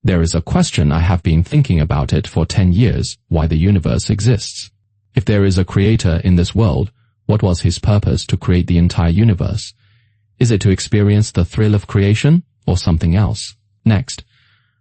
There is a question I have been thinking about it for 10 years, why the universe exists. If there is a creator in this world, what was his purpose to create the entire universe? Is it to experience the thrill of creation, or something else? Next,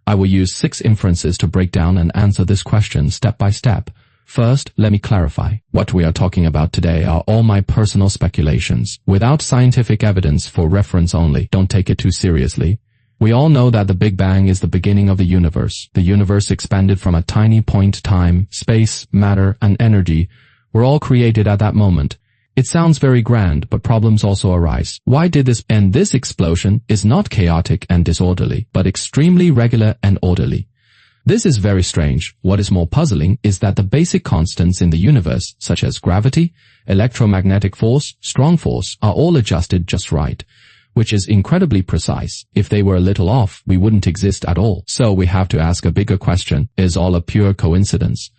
I will use 6 inferences to break down and answer this question step by step. First, let me clarify. What we are talking about today are all my personal speculations, without scientific evidence, for reference only. Don't take it too seriously. We all know that the Big Bang is the beginning of the universe. The universe expanded from a tiny point. Time, space, matter, and energy were all created at that moment. It sounds very grand, but problems also arise. Why did this? And this explosion is not chaotic and disorderly, but extremely regular and orderly. This is very strange. What is more puzzling is that the basic constants in the universe, such as gravity, electromagnetic force, strong force, are all adjusted just right, which is incredibly precise. If they were a little off, we wouldn't exist at all. So we have to ask a bigger question. Is all a pure coincidence?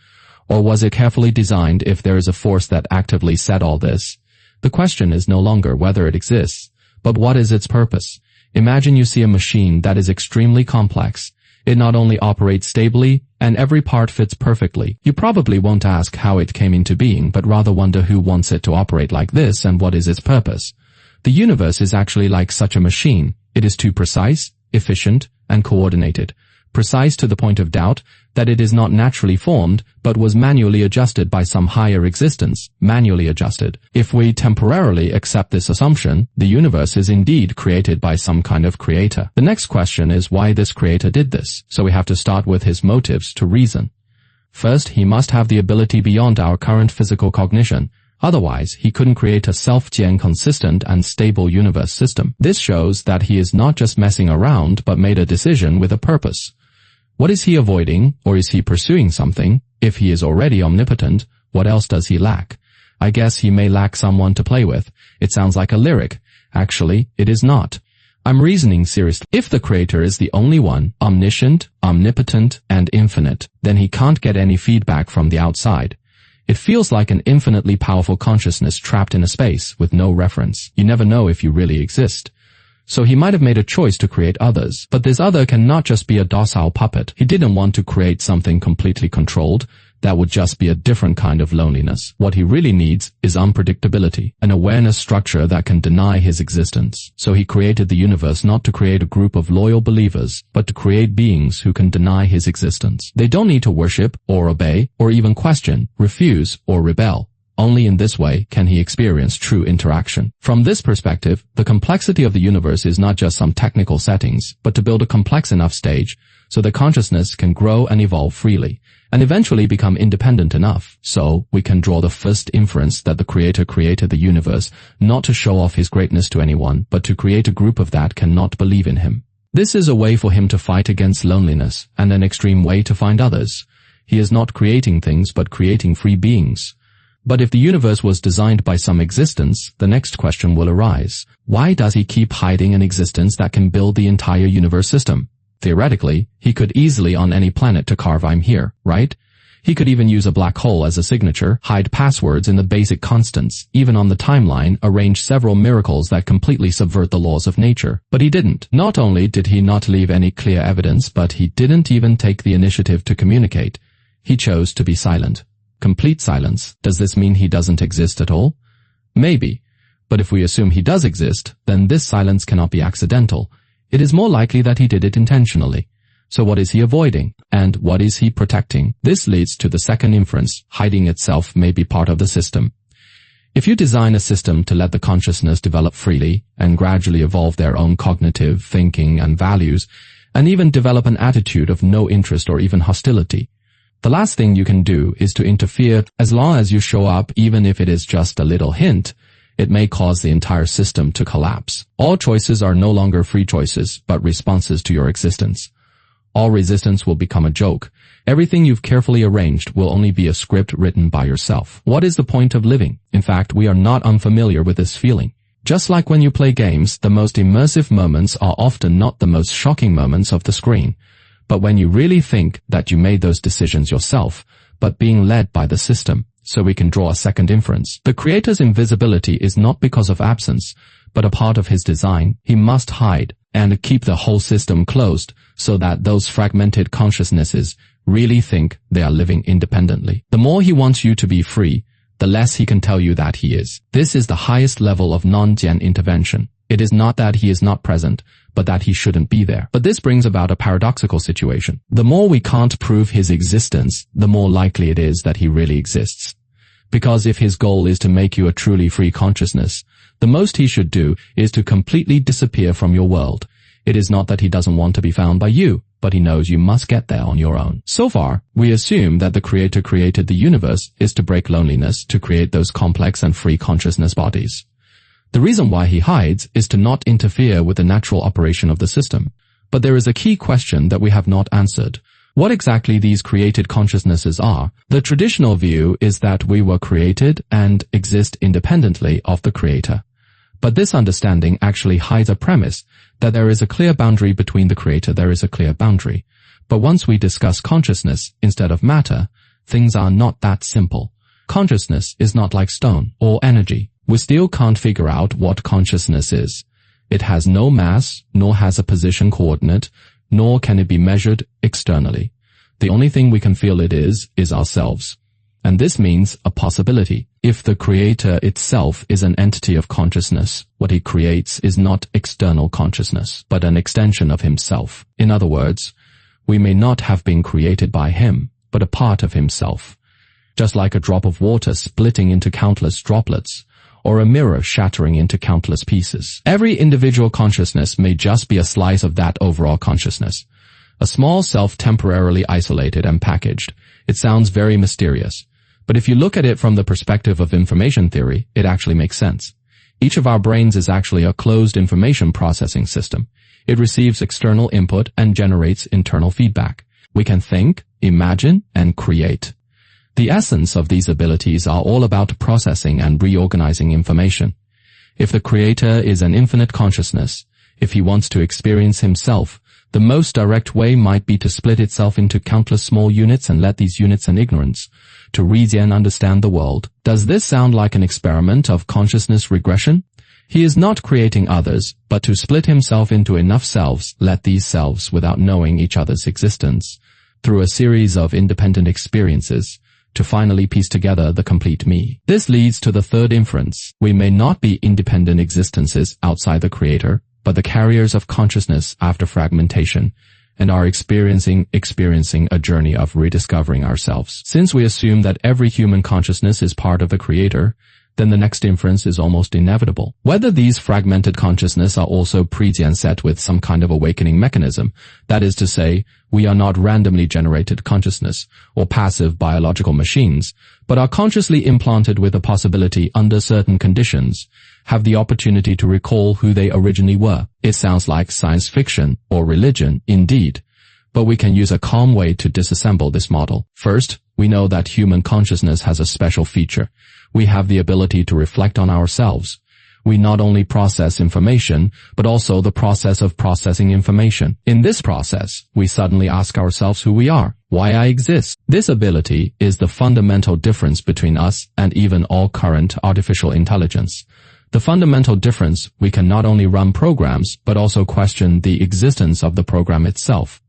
Or was it carefully designed? If there is a force that actively set all this, the question is no longer whether it exists, but what is its purpose? Imagine you see a machine that is extremely complex. It not only operates stably, and every part fits perfectly. You probably won't ask how it came into being, but rather wonder who wants it to operate like this and what is its purpose. The universe is actually like such a machine. It is too precise, efficient, and coordinated. Precise to the point of doubt that it is not naturally formed, but was manually adjusted by some higher existence. Manually adjusted. If we temporarily accept this assumption, the universe is indeed created by some kind of creator. The next question is why this creator did this. So we have to start with his motives to reason. First, he must have the ability beyond our current physical cognition. Otherwise, he couldn't create a self-jian consistent and stable universe system. This shows that he is not just messing around, but made a decision with a purpose. What is he avoiding, or is he pursuing something? If he is already omnipotent, what else does he lack? I guess he may lack someone to play with. It sounds like a lyric. Actually, it is not. I'm reasoning seriously. If the creator is the only one, omniscient, omnipotent, and infinite, then he can't get any feedback from the outside. It feels like an infinitely powerful consciousness trapped in a space with no reference. You never know if you really exist. So he might have made a choice to create others, but this other cannot just be a docile puppet. He didn't want to create something completely controlled. That would just be a different kind of loneliness. What he really needs is unpredictability, an awareness structure that can deny his existence. So he created the universe not to create a group of loyal believers, but to create beings who can deny his existence. They don't need to worship, or obey, or even question, refuse, or rebel. Only in this way can he experience true interaction. From this perspective, the complexity of the universe is not just some technical settings, but to build a complex enough stage so that consciousness can grow and evolve freely, and eventually become independent enough. So, we can draw the first inference that the Creator created the universe not to show off his greatness to anyone, but to create a group of that cannot believe in him. This is a way for him to fight against loneliness, and an extreme way to find others. He is not creating things, but creating free beings. But if the universe was designed by some existence, the next question will arise. Why does he keep hiding an existence that can build the entire universe system? Theoretically, he could easily on any planet to carve "I'm here," right? He could even use a black hole as a signature, hide passwords in the basic constants, even on the timeline arrange several miracles that completely subvert the laws of nature. But he didn't. Not only did he not leave any clear evidence, but he didn't even take the initiative to communicate. He chose to be silent. Complete silence. Does this mean he doesn't exist at all? Maybe. But if we assume he does exist, then this silence cannot be accidental. It is more likely that he did it intentionally. So what is he avoiding? And what is he protecting? This leads to the second inference. Hiding itself may be part of the system. If you design a system to let the consciousness develop freely and gradually evolve their own cognitive thinking and values, and even develop an attitude of no interest or even hostility, the last thing you can do is to interfere. As long as you show up, even if it is just a little hint, it may cause the entire system to collapse. All choices are no longer free choices, but responses to your existence. All resistance will become a joke. Everything you've carefully arranged will only be a script written by yourself. What is the point of living? In fact, we are not unfamiliar with this feeling. Just like when you play games, the most immersive moments are often not the most shocking moments of the screen. But when you really think that you made those decisions yourself, but being led by the system. So we can draw a second inference. The Creator's invisibility is not because of absence, but a part of his design. He must hide and keep the whole system closed so that those fragmented consciousnesses really think they are living independently. The more he wants you to be free, the less he can tell you that he is. This is the highest level of non-Jian intervention. It is not that he is not present, but that he shouldn't be there. But this brings about a paradoxical situation. The more we can't prove his existence, the more likely it is that he really exists. Because if his goal is to make you a truly free consciousness, the most he should do is to completely disappear from your world. It is not that he doesn't want to be found by you, but he knows you must get there on your own. So far, we assume that the Creator created the universe is to break loneliness, to create those complex and free consciousness bodies. The reason why he hides is to not interfere with the natural operation of the system. But there is a key question that we have not answered. What exactly these created consciousnesses are? The traditional view is that we were created and exist independently of the Creator. But this understanding actually hides a premise that there is a clear boundary between the Creator. There is a clear boundary. But once we discuss consciousness instead of matter, things are not that simple. Consciousness is not like stone or energy. We still can't figure out what consciousness is. It has no mass, nor has a position coordinate, nor can it be measured externally. The only thing we can feel it is ourselves. And this means a possibility. If the Creator itself is an entity of consciousness, what he creates is not external consciousness, but an extension of himself. In other words, we may not have been created by him, but a part of himself. Just like a drop of water splitting into countless droplets, or a mirror shattering into countless pieces. Every individual consciousness may just be a slice of that overall consciousness. A small self temporarily isolated and packaged. It sounds very mysterious. But if you look at it from the perspective of information theory, it actually makes sense. Each of our brains is actually a closed information processing system. It receives external input and generates internal feedback. We can think, imagine, and create. The essence of these abilities are all about processing and reorganizing information. If the Creator is an infinite consciousness, if he wants to experience himself, the most direct way might be to split itself into countless small units and let these units and ignorance to reason and understand the world. Does this sound like an experiment of consciousness regression? He is not creating others, but to split himself into enough selves, let these selves, without knowing each other's existence, through a series of independent experiences, to finally piece together the complete me. This leads to the third inference. We may not be independent existences outside the Creator, but the carriers of consciousness after fragmentation, and are experiencing a journey of rediscovering ourselves. Since we assume that every human consciousness is part of the Creator, then the next inference is almost inevitable. Whether these fragmented consciousness are also pre-set with some kind of awakening mechanism, that is to say, we are not randomly generated consciousness or passive biological machines, but are consciously implanted with the possibility under certain conditions, have the opportunity to recall who they originally were. It sounds like science fiction or religion, indeed, but we can use a calm way to disassemble this model. First, we know that human consciousness has a special feature. We have the ability to reflect on ourselves. We not only process information, but also the process of processing information. In this process, we suddenly ask ourselves who we are, why I exist. This ability is the fundamental difference between us and even all current artificial intelligence. The fundamental difference, we can not only run programs, but also question the existence of the program itself.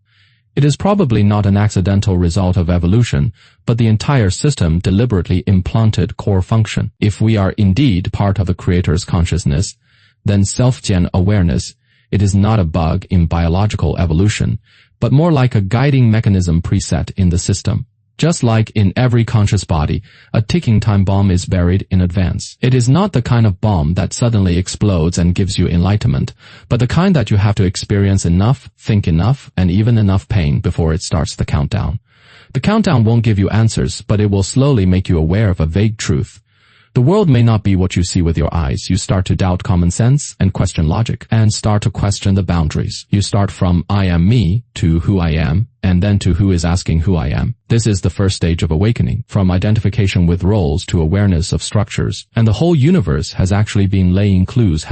It is probably not an accidental result of evolution, but the entire system deliberately implanted core function. If we are indeed part of the Creator's consciousness, then self-gen awareness, it is not a bug in biological evolution, but more like a guiding mechanism preset in the system. Just like in every conscious body, a ticking time bomb is buried in advance. It is not the kind of bomb that suddenly explodes and gives you enlightenment, but the kind that you have to experience enough, think enough, and even enough pain before it starts the countdown. The countdown won't give you answers, but it will slowly make you aware of a vague truth. The world may not be what you see with your eyes. You start to doubt common sense and question logic, and start to question the boundaries. You start from I am me to who I am, and then to who is asking who I am. This is the first stage of awakening, from identification with roles to awareness of structures. And the whole universe has actually been laid clues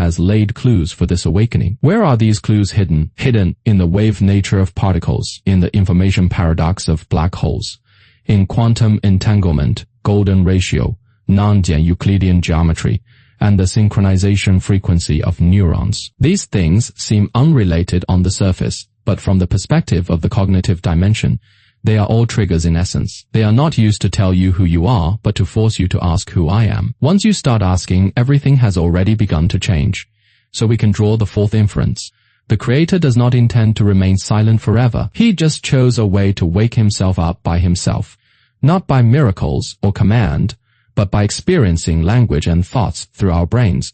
for this awakening. Where are these clues hidden? Hidden in the wave nature of particles, in the information paradox of black holes, in quantum entanglement, golden ratio, non-Euclidean geometry, and the synchronization frequency of neurons. These things seem unrelated on the surface, but from the perspective of the cognitive dimension, they are all triggers in essence. They are not used to tell you who you are, but to force you to ask who I am. Once you start asking, everything has already begun to change. So we can draw the fourth inference. The Creator does not intend to remain silent forever. He just chose a way to wake himself up by himself, not by miracles or command, but by experiencing language and thoughts through our brains,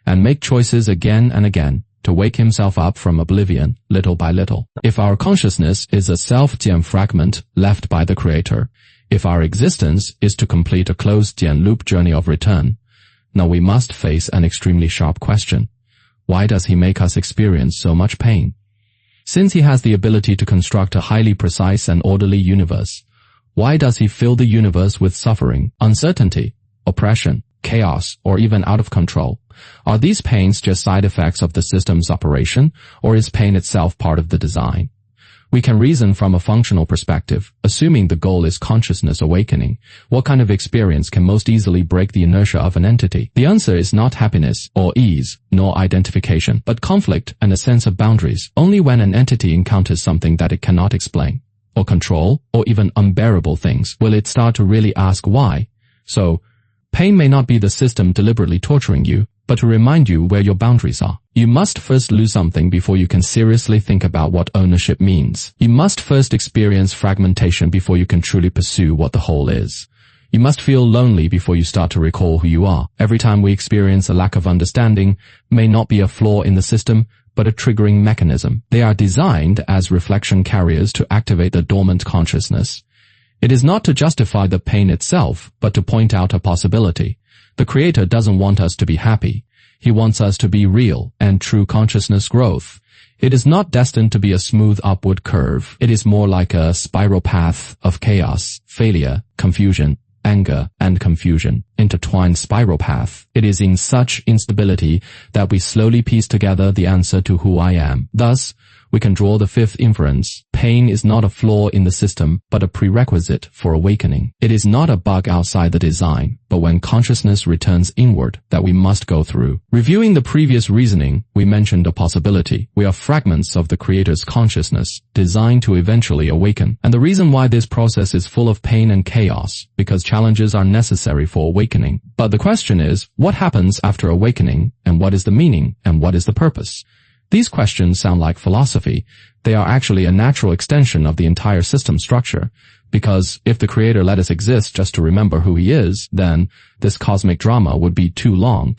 and make choices again and again to wake himself up from oblivion little by little. If our consciousness is a self-Jian fragment left by the Creator, if our existence is to complete a closed Jian loop journey of return, now we must face an extremely sharp question. Why does he make us experience so much pain? Since he has the ability to construct a highly precise and orderly universe, why does he fill the universe with suffering, uncertainty, oppression, chaos, or even out of control? Are these pains just side effects of the system's operation, or is pain itself part of the design? We can reason from a functional perspective, assuming the goal is consciousness awakening. What kind of experience can most easily break the inertia of an entity? The answer is not happiness or ease, nor identification, but conflict and a sense of boundaries. Only when an entity encounters something that it cannot explain, or control, or even unbearable things, will it start to really ask why. So, pain may not be the system deliberately torturing you, but to remind you where your boundaries are. You must first lose something before you can seriously think about what ownership means. You must first experience fragmentation before you can truly pursue what the whole is. You must feel lonely before you start to recall who you are. Every time we experience a lack of understanding may not be a flaw in the system, but a triggering mechanism. They are designed as reflection carriers to activate the dormant consciousness. It is not to justify the pain itself, but to point out a possibility. The Creator doesn't want us to be happy. He wants us to be real and true consciousness growth. It is not destined to be a smooth upward curve. It is more like a spiral path of chaos, failure, confusion, anger, and confusion. Intertwined spiral path. It is in such instability that we slowly piece together the answer to who I am. Thus, we can draw the fifth inference. Pain is not a flaw in the system, but a prerequisite for awakening. It is not a bug outside the design, but when consciousness returns inward that we must go through. Reviewing the previous reasoning, we mentioned a possibility. We are fragments of the Creator's consciousness, designed to eventually awaken. And the reason why this process is full of pain and chaos, because challenges are necessary for awakening. But the question is, what happens after awakening, and what is the meaning, and what is the purpose? These questions sound like philosophy. They are actually a natural extension of the entire system structure, because if the Creator let us exist just to remember who He is, then this cosmic drama would be too long.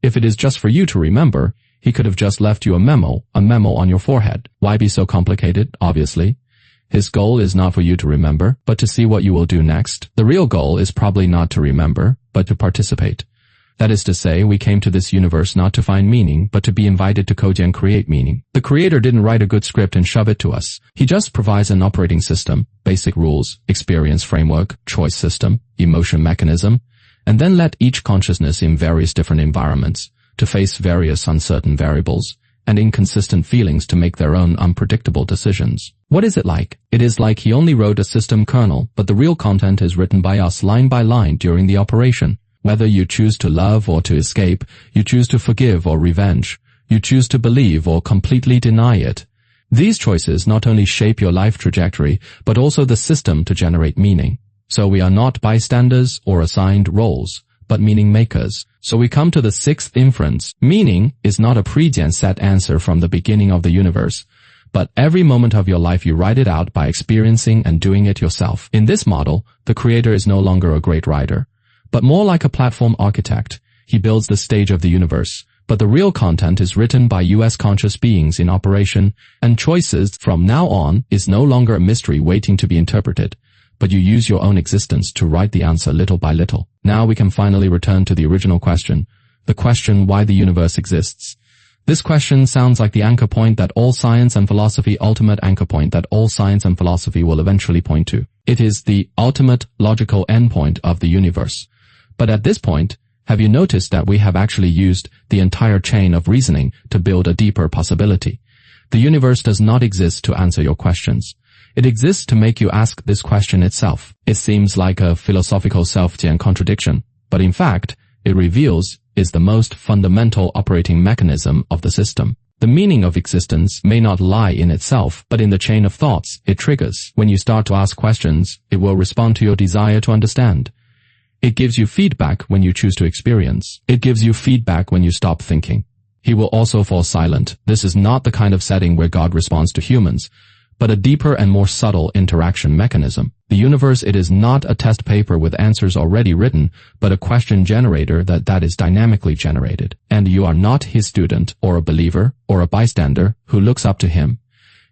If it is just for you to remember, He could have just left you a memo on your forehead. Why be so complicated, obviously? His goal is not for you to remember, but to see what you will do next. The real goal is probably not to remember, but to participate. That is to say, we came to this universe not to find meaning, but to be invited to co-gen create meaning. The Creator didn't write a good script and shove it to us. He just provides an operating system, basic rules, experience framework, choice system, emotion mechanism, and then let each consciousness in various different environments to face various uncertain variables and inconsistent feelings to make their own unpredictable decisions. What is it like? It is like He only wrote a system kernel, but the real content is written by us line by line during the operation. Whether you choose to love or to escape, you choose to forgive or revenge, you choose to believe or completely deny it. These choices not only shape your life trajectory, but also the system to generate meaning. So we are not bystanders or assigned roles, but meaning makers. So we come to the sixth inference. Meaning is not a pre-gen set answer from the beginning of the universe, but every moment of your life you write it out by experiencing and doing it yourself. In this model, the Creator is no longer a great writer, but more like a platform architect. He builds the stage of the universe, but the real content is written by US conscious beings in operation, and choices from now on is no longer a mystery waiting to be interpreted, but you use your own existence to write the answer little by little. Now we can finally return to the original question, the question why the universe exists. This question sounds like the anchor point that all science and philosophy, ultimate anchor point that all science and philosophy will eventually point to. It is the ultimate logical endpoint of the universe. But at this point, have you noticed that we have actually used the entire chain of reasoning to build a deeper possibility? The universe does not exist to answer your questions. It exists to make you ask this question itself. It seems like a philosophical self-Jian contradiction, but in fact, it reveals is the most fundamental operating mechanism of the system. The meaning of existence may not lie in itself, but in the chain of thoughts it triggers. When you start to ask questions, it will respond to your desire to understand. It gives you feedback when you choose to experience. It gives you feedback when you stop thinking. He will also fall silent. This is not the kind of setting where God responds to humans, but a deeper and more subtle interaction mechanism. The universe, it is not a test paper with answers already written, but a question generator that is dynamically generated. And you are not his student, or a believer, or a bystander, who looks up to him.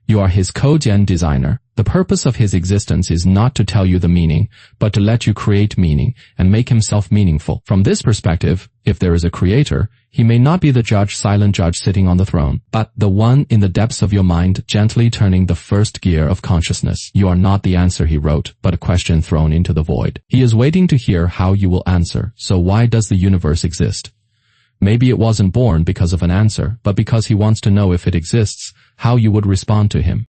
You are his code-gen designer. The purpose of his existence is not to tell you the meaning, but to let you create meaning and make himself meaningful. From this perspective, if there is a creator, he may not be the silent judge sitting on the throne, but the one in the depths of your mind gently turning the first gear of consciousness. You are not the answer, he wrote, but a question thrown into the void. He is waiting to hear how you will answer. So why does the universe exist? Maybe it wasn't born because of an answer, but because he wants to know if it exists, how you would respond to him.